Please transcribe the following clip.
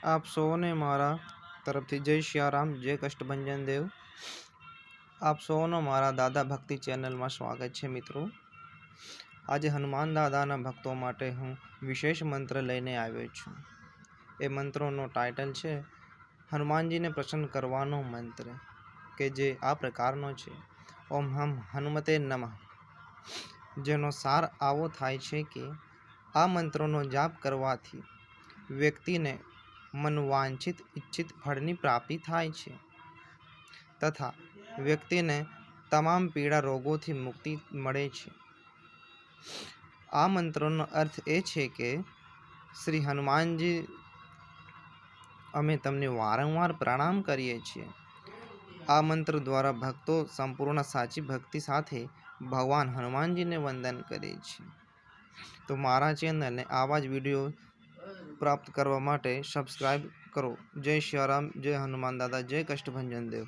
આપ સૌને મારા તરફથી જય સિયારામ, જય કષ્ટભંજન દેવ। આપ સૌનો મારા દાદા ભક્તિ ચેનલમાં સ્વાગત છે મિત્રો। આજે હનુમાન દાદાના ભક્તો માટે હું વિશેષ મંત્ર લઈને આવ્યો છું। એ મંત્રોનો ટાઇટલ છે હનુમાનજીને પ્રસન્ન કરવાનો મંત્ર, કે જે આ પ્રકારનો છે ઓમ હમ હનુમતે નમઃ। જેનો સાર આવો થાય છે કે આ મંત્રોનો જાપ કરવાથી વ્યક્તિને મનવાંછિત ઈચ્છિત ફળની પ્રાપ્તિ થાય છે તથા વ્યક્તિને તમામ પીડા રોગોથી મુક્તિ મળે છે। આ મંત્રનો અર્થ એ છે કે શ્રી હનુમાનજી, અમે તમને વારંવાર પ્રણામ કરીએ છીએ। આ મંત્ર દ્વારા ભક્તો સંપૂર્ણ સાચી ભક્તિ સાથે ભગવાન હનુમાનજીને વંદન કરે છે। તો મારા ચેનલને આવા જ વિડીયો પ્રાપ્ત કરવા માટે સબસ્ક્રાઈબ કરો। જય સિયારામ, જય હનુમાન દાદા, જય કષ્ટભંજન દેવ।